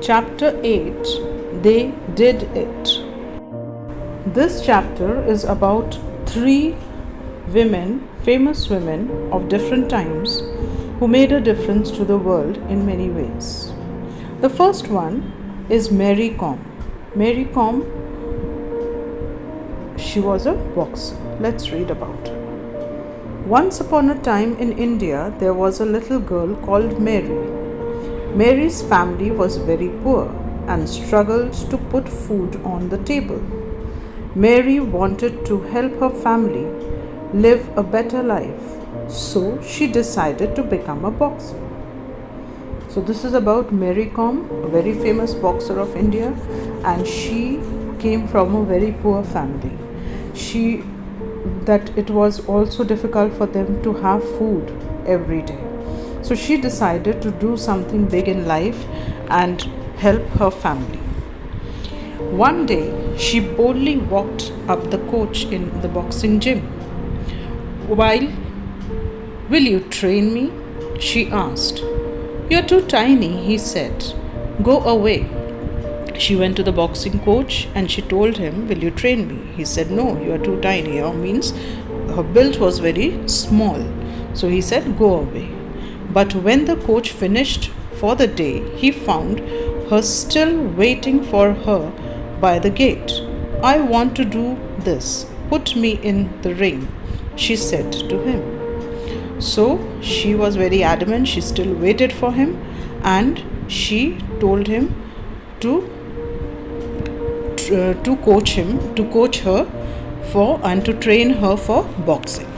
Chapter 8, They Did It. This chapter is about three women, famous women of different times, who made a difference to the world in many ways. The first one is Mary Kom. Mary Kom, she was a boxer. Let's read about her. Once upon a time in India, there was a little girl called Mary. Mary's family was very poor and struggled to put food on the table. Mary wanted to help her family live a better life, so she decided to become a boxer. So this is about Mary Kom, a very famous boxer of India, and she came from a very poor family. That it was also difficult for them to have food every day. So she decided to do something big in life and help her family. One day, she boldly walked up the coach in the boxing gym. "Will you train me?" she asked. "You're too tiny," he said. "Go away." She went to the boxing coach and she told him, "Will you train me?" He said, "No, you are too tiny." Means her build was very small. So he said, "Go away." But when the coach finished for the day, he found her still waiting for her by the gate. "I want to do this. Put me in the ring," she said to him. So she was very adamant. She still waited for him and she told him to coach her and to train her for boxing.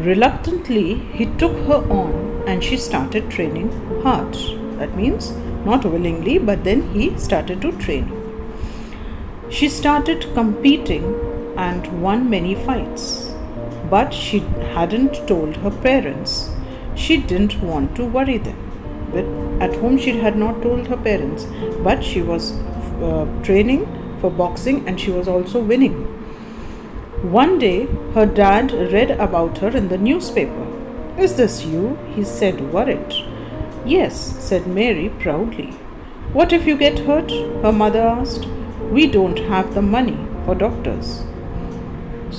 Reluctantly, he took her on and she started training hard. That means not willingly, but then he started to train. She started competing and won many fights. But she hadn't told her parents. She didn't want to worry them. But at home she had not told her parents. But she was training for boxing and she was also winning. One day, her dad read about her in the newspaper. "Is this you?" he said, worried. "Yes," said Mary proudly. "What if you get hurt?" her mother asked. "We don't have the money for doctors."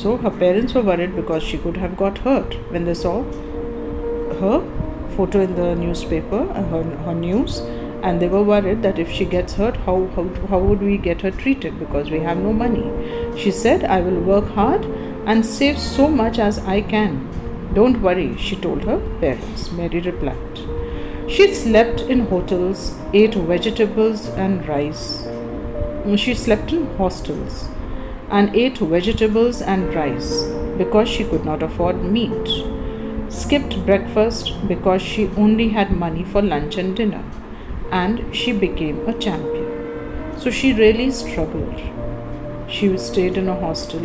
So her parents were worried because she could have got hurt when they saw her photo in the newspaper, her news, and they were worried that if she gets hurt, how would we get her treated, because we have no money. She said, "I will work hard and save so much as I can. Don't worry," she told her parents. Mary replied. She slept in hotels, ate vegetables and rice. She slept in hostels and ate vegetables and rice because she could not afford meat. Skipped breakfast because she only had money for lunch and dinner. And she became a champion. So she really struggled. She stayed in a hostel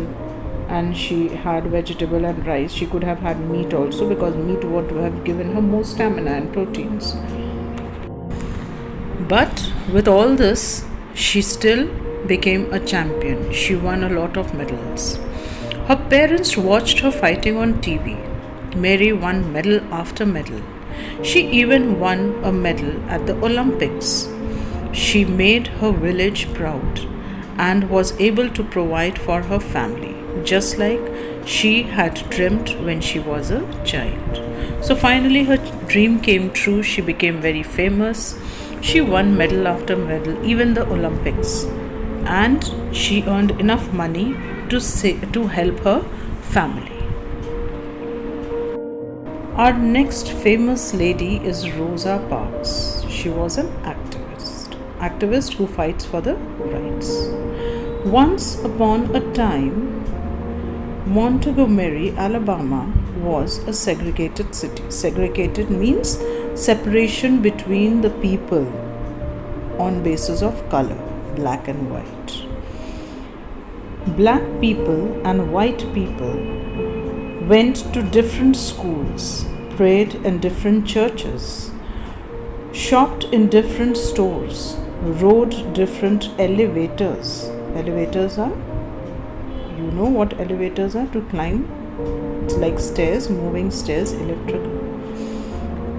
and she had vegetable and rice. She could have had meat also, because meat would have given her more stamina and proteins. But with all this, she still became a champion. She won a lot of medals. Her parents watched her fighting on TV. Mary won medal after medal. She even won a medal at the Olympics. She made her village proud and was able to provide for her family, just like she had dreamt when she was a child. So finally her dream came true. She became very famous. She won medal after medal, even the Olympics. And she earned enough money to help her family. Our next famous lady is Rosa Parks. She was an activist who fights for the rights. Once upon a time, Montgomery, Alabama was a segregated city. Segregated means separation between the people on basis of color, black and white. Black people and white people went to different schools, prayed in different churches, shopped in different stores, rode different elevators. Elevators are, you know what elevators are, to climb. It's like stairs, moving stairs, electrical.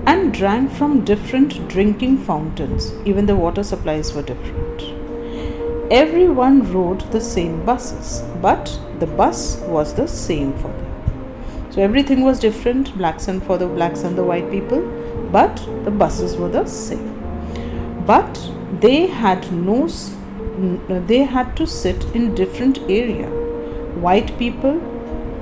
and drank from different drinking fountains. Even the water supplies were different. Everyone rode the same buses, but the bus was the same for them. So everything was different, for the blacks and the white people, but the buses were the same. But they had to sit in different area. White people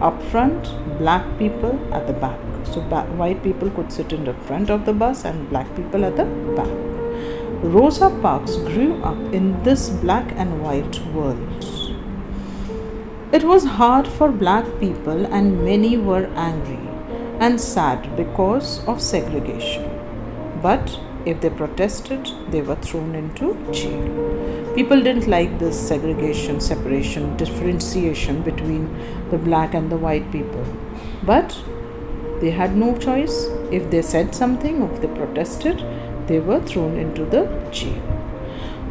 up front, black people at the back. So white people could sit in the front of the bus and black people at the back. Rosa Parks grew up in this black and white world. It was hard for black people, and many were angry and sad because of segregation. But if they protested, they were thrown into jail. People didn't like this segregation, separation, differentiation between the black and the white people. But they had no choice. If they said something, if they protested, they were thrown into the jail.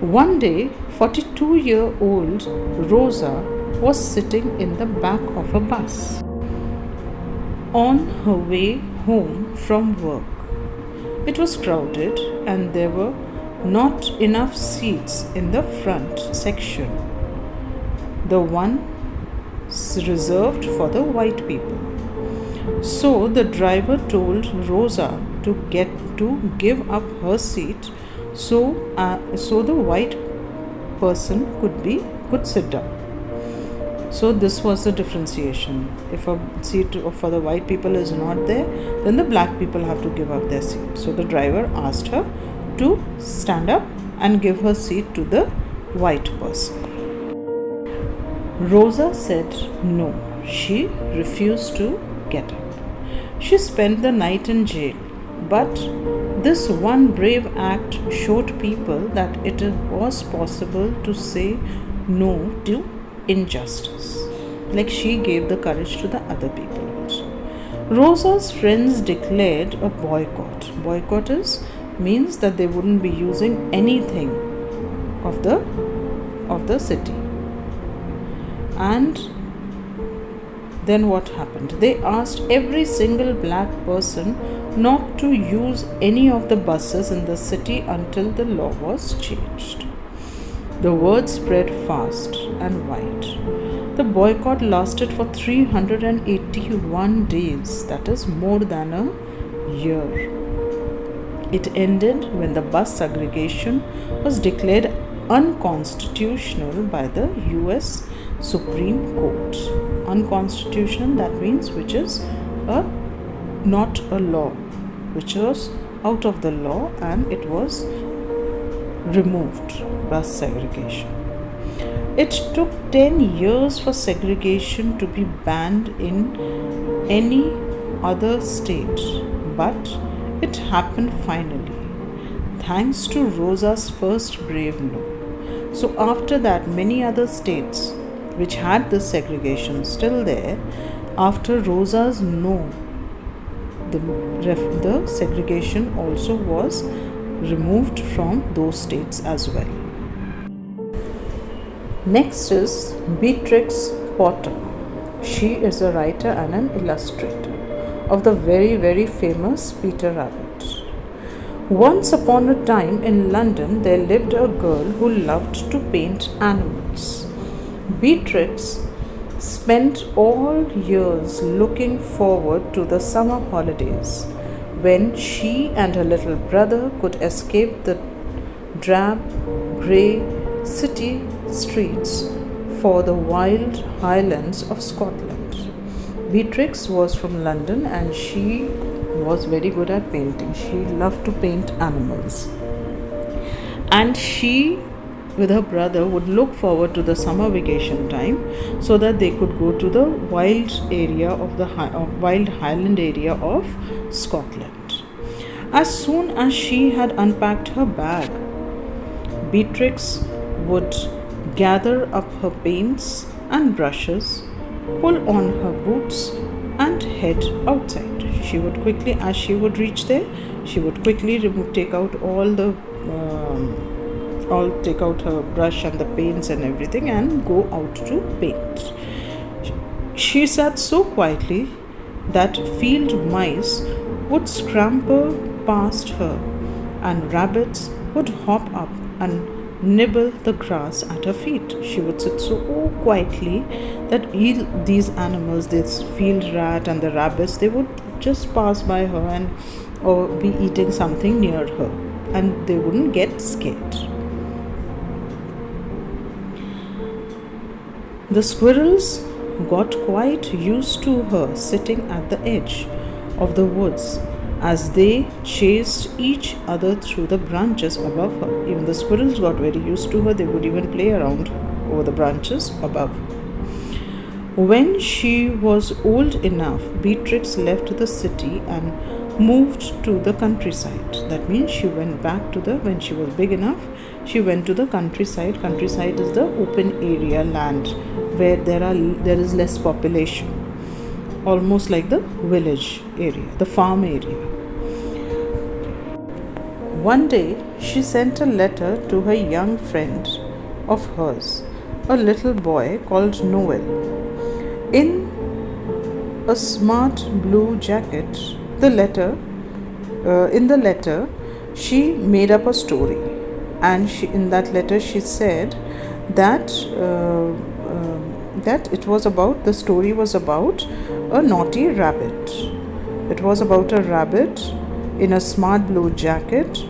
One day, 42-year-old Rosa was sitting in the back of a bus on her way home from work. It was crowded and there were not enough seats in the front section, the one reserved for the white people. So the driver told Rosa to give up her seat so the white person could sit down. So this was the differentiation. If a seat for the white people is not there, then the black people have to give up their seat. So the driver asked her to stand up and give her seat to the white person. Rosa said no. She refused to get up. She spent the night in jail. But this one brave act showed people that it was possible to say no to injustice. Like she gave the courage to the other people also. Rosa's friends declared a boycott. Boycott means that they wouldn't be using anything of the city. And then what happened? They asked every single black person not to use any of the buses in the city until the law was changed. The word spread fast and wide. The boycott lasted for 381 days, that is more than a year. It ended when the bus segregation was declared unconstitutional by the US Supreme Court. Unconstitutional, that means which is not a law, which was out of the law and it was removed, bus segregation. It took 10 years for segregation to be banned in any other state, but it happened finally, thanks to Rosa's first brave no. So after that, many other states which had this segregation still there, after Rosa's no, the segregation also was removed from those states as well. Next is Beatrix Potter. She is a writer and an illustrator of the very, very famous Peter Rabbit. Once upon a time in London, there lived a girl who loved to paint animals. Beatrix spent all years looking forward to the summer holidays when she and her little brother could escape the drab, grey city streets for the wild highlands of Scotland. Beatrix was from London and she was very good at painting. She loved to paint animals. And she, with her brother, would look forward to the summer vacation time so that they could go to the wild highland area of Scotland. As soon as she had unpacked her bag, Beatrix would gather up her paints and brushes, pull on her boots and head outside. She would quickly, as she would reach there, she would quickly take out her brush and the paints and everything and go out to paint. She sat so quietly that field mice would scamper past her, and rabbits would hop up and nibble the grass at her feet. She would sit so quietly that these animals, this field rat and the rabbits, they would just pass by her and or be eating something near her, and they wouldn't get scared. The squirrels got quite used to her sitting at the edge of the woods as they chased each other through the branches above her. Even the squirrels got very used to her. They would even play around over the branches above. When she was old enough, Beatrix left the city and moved to the countryside. That means she went back to when she was big enough, she went to the countryside. Countryside is the open area land where there is less population, almost like the village area, the farm area. One day, she sent a letter to her young friend of hers, a little boy called Noel. In a smart blue jacket, in the letter, she made up a story, and in that letter she said that the story was about a naughty rabbit. It was about a rabbit in a smart blue jacket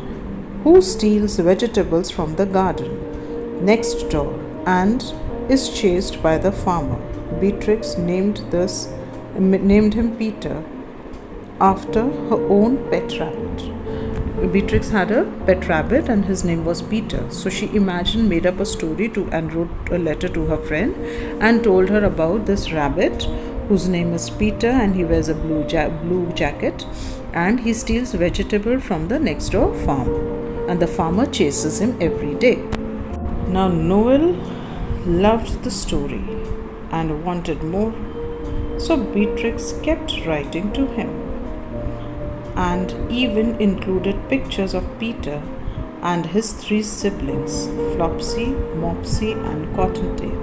who steals vegetables from the garden next door and is chased by the farmer. Beatrix named him Peter after her own pet rabbit. Beatrix had a pet rabbit and his name was Peter. So she made up a story and wrote a letter to her friend and told her about this rabbit whose name is Peter, and he wears a blue jacket, and he steals vegetable from the next door farm, and the farmer chases him every day. Now Noel loved the story and wanted more, so Beatrix kept writing to him and even included pictures of Peter and his 3 siblings, Flopsy, Mopsy and Cottontail.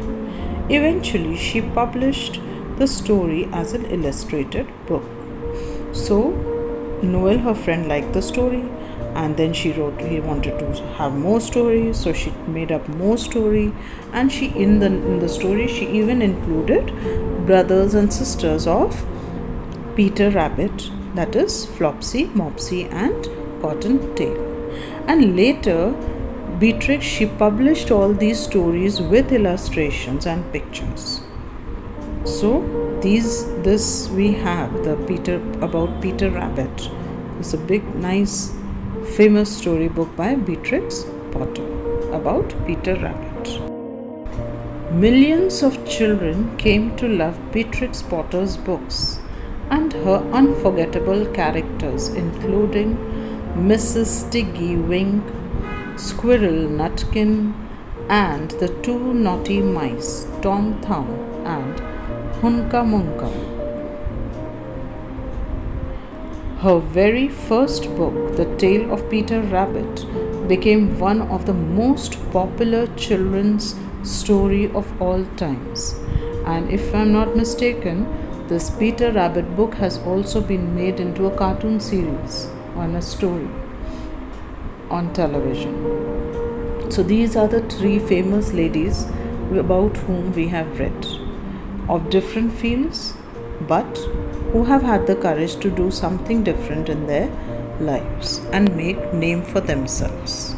Eventually, she published the story as an illustrated book. So, Noel, her friend, liked the story, and then he wanted to have more stories, so she made up more story, and in the story she even included brothers and sisters of Peter Rabbit, that is Flopsy, Mopsy and Cottontail. And later Beatrix, she published all these stories with illustrations and pictures. So this we have about Peter Rabbit. It's a big, nice, famous storybook by Beatrix Potter about Peter Rabbit. Millions of children came to love Beatrix Potter's books and her unforgettable characters, including Mrs. Tiggy Wink, Squirrel Nutkin, and the 2 naughty mice, Tom Thumb and Hunka Munka. Her very first book, The Tale of Peter Rabbit, became one of the most popular children's story of all times. And if I'm not mistaken, this Peter Rabbit book has also been made into a cartoon series on a story on television. So these are the 3 famous ladies about whom we have read, of different fields, but who have had the courage to do something different in their lives and make name for themselves.